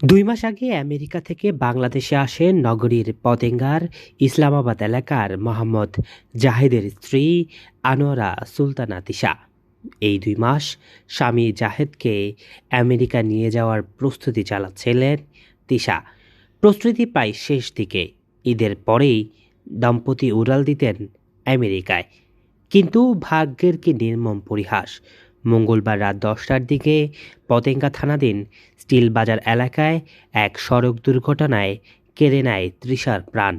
২ মাস আগে আমেরিকা থেকে বাংলাদেশে আসেন নগরীর পতেঙ্গার ইসলামাবাদ এলাকার মোহাম্মদ জাহেদের স্ত্রী আনোয়ারা সুলতানা তিশা। এই ২ মাস স্বামী জাহেদকে আমেরিকা নিয়ে যাওয়ার প্রস্তুতি চালাচ্ছিলেন তিশা। প্রস্তুতি প্রায় শেষ দিকে। ঈদের পরেই দম্পতি উড়াল দিতেন আমেরিকায়। কিন্তু ভাগ্যের কি নির্মম পরিহাস! মঙ্গলবার রাত ১০টার দিকে পতেঙ্গা থানাধীন স্টিল বাজার এলাকায় এক সড়ক দুর্ঘটনায় কেড়ে নেয় তৃষার প্রাণ।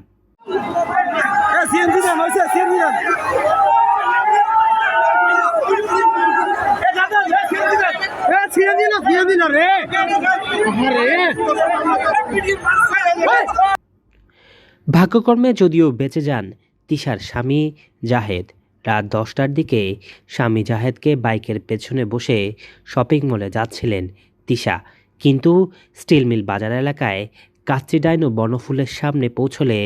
ভাগ্যকর্মে যদিও বেঁচে যান তিশার স্বামী জাহেদ। রাত ১০টার দিকে স্বামী জাহেদকে বাইকের পেছনে বসে শপিং মলে যাচ্ছিলেন তিশা, কিন্তু স্টিল মিল বাজার এলাকায় কাচ্চিডাইন ও বনফুলের সামনে পৌঁছলে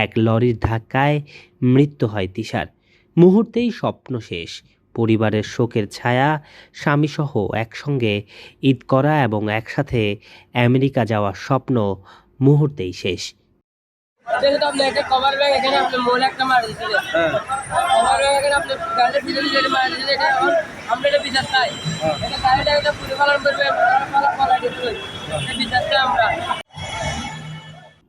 এক লরির ধাক্কায় মৃত্যু হয় তিশার। মুহূর্তেই স্বপ্ন শেষ। পরিবারের শোকের ছায়া। স্বামীসহ একসঙ্গে ঈদ করা এবং একসাথে আমেরিকা যাওয়ার স্বপ্ন মুহূর্তেই শেষ। যেহেতু আপনি একটা কভার ব্যাগ এখানে আপনি মোল একটা মার দিয়েছিলেন, কভার ব্যাগ এখানে আপনি গাড়ির ভিতরে যেটা মার দিয়েছিলেন, এটা এখন আমরা এটা বিচার চাই। এটা গাড়িটা একটা পরিপালন করবে, পালা দিতে এটা বিচার চাই আমরা।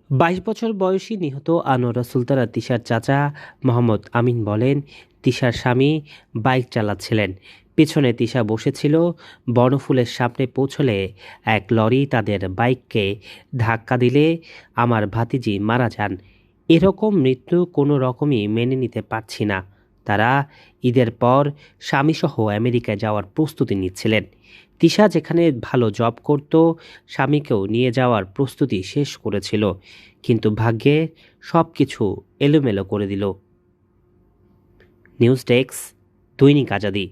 ২২ বছর বয়সী নিহত আনোয়ারা সুলতানা তিশার চাচা মোহাম্মদ আমিন বলেন, তিশার স্বামী বাইক চালাচ্ছিলেন, পেছনে তিশা বসেছিল। বনফুলের সামনে পৌঁছলে এক লরি তাদের বাইককে ধাক্কা দিলে আমার ভাতিজি মারা যান। এরকম মৃত্যু কোনো রকমই মেনে নিতে পারছি না। তারা ঈদের পর স্বামীসহ আমেরিকায় যাওয়ার প্রস্তুতি নিচ্ছিলেন। তিশা যেখানে ভালো জব করত, স্বামীকেও নিয়ে যাওয়ার প্রস্তুতি শেষ করেছিল, কিন্তু ভাগ্যে সব কিছু এলোমেলো করে দিল। নিউজ ডেস্ক, দৈনিক আজাদী।